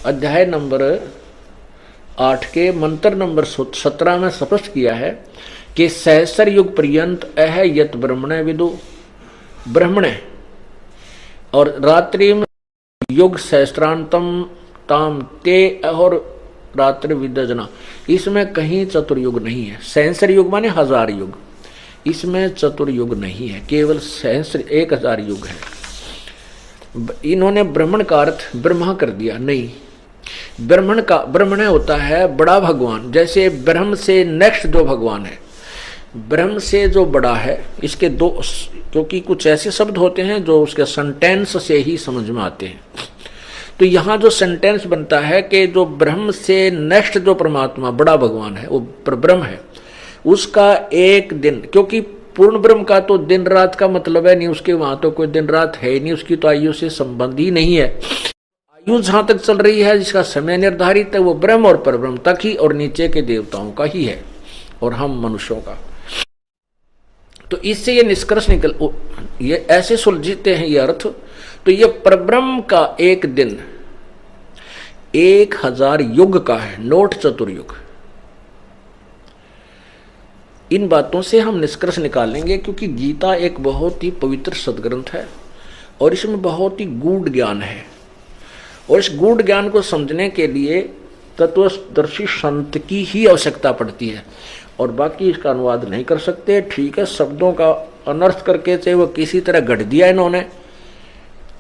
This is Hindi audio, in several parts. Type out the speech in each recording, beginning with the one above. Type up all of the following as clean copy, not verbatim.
अध्याय नंबर 8 के मंत्र नंबर 17 में स्पष्ट किया है कि सहस्र युग पर्यंत अह यत ब्रह्मणे विदु, ब्रह्मणे और रात्रि में युग सहस्त्रांतम ताम ते और रात्रि विदजना, इसमें कहीं चतुर्युग नहीं है। सहस्र युग माने 1000 युग, इसमें चतुर्युग नहीं है, केवल सहस्र 1000 युग है। इन्होंने ब्राह्मण का अर्थ ब्रह्मा कर दिया, नहीं। ब्रह्मण होता है बड़ा भगवान, जैसे ब्रह्म से नेक्स्ट जो भगवान है, ब्रह्म से जो बड़ा है, इसके दो, क्योंकि कुछ ऐसे शब्द होते हैं जो उसके सेंटेंस से ही समझ में आते हैं। तो यहाँ जो सेंटेंस बनता है कि जो ब्रह्म से नेक्स्ट जो परमात्मा बड़ा भगवान है वो ब्रह्म है, उसका एक दिन, क्योंकि पूर्ण ब्रह्म का तो दिन रात का मतलब है नहीं, उसके वहां तो कोई दिन रात है ही नहीं, उसकी तो आयु से संबंध ही नहीं है। आयु जहां तक चल रही है, जिसका समय निर्धारित है, वो ब्रह्म और परब्रह्म तक ही और नीचे के देवताओं का ही है और हम मनुष्यों का। तो इससे ये निष्कर्ष ये ऐसे सुलझते हैं ये अर्थ। तो ये परब्रह्म का एक दिन 1000 युग का है, नोट चतुर्युग। इन बातों से हम निष्कर्ष निकालेंगे, क्योंकि गीता एक बहुत ही पवित्र सदग्रंथ है और इसमें बहुत ही गूढ़ ज्ञान है, और इस गूढ़ ज्ञान को समझने के लिए तत्वदर्शी संत की ही आवश्यकता पड़ती है, और बाकी इसका अनुवाद नहीं कर सकते। ठीक है, शब्दों का अनर्थ करके चाहे वो किसी तरह गढ़ दिया इन्होंने,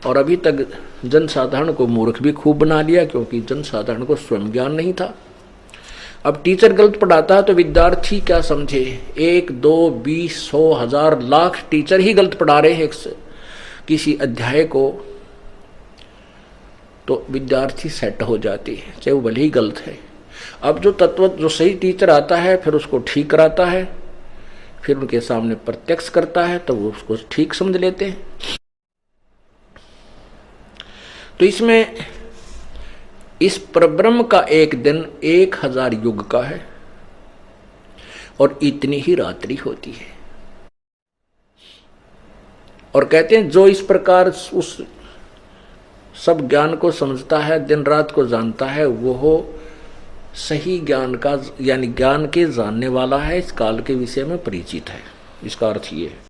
और अभी तक जनसाधारण को मूर्ख भी खूब बना लिया, क्योंकि जनसाधारण को स्वयं ज्ञान नहीं था। अब टीचर गलत पढ़ाता है तो विद्यार्थी क्या समझे, 1, 2, 20, 100, 1000, लाख टीचर ही गलत पढ़ा रहे हैं किसी अध्याय को, तो विद्यार्थी सेट हो जाती है, चाहे वो भले ही गलत है। अब जो सही टीचर आता है फिर उसको ठीक कराता है, फिर उनके सामने प्रत्यक्ष करता है, तो वो उसको ठीक समझ लेते हैं। तो इसमें इस परब्रह्म का एक दिन 1000 युग का है और इतनी ही रात्रि होती है। और कहते हैं जो इस प्रकार उस सब ज्ञान को समझता है, दिन रात को जानता है, वो सही ज्ञान का यानी ज्ञान के जानने वाला है, इस काल के विषय में परिचित है। इसका अर्थ ये है।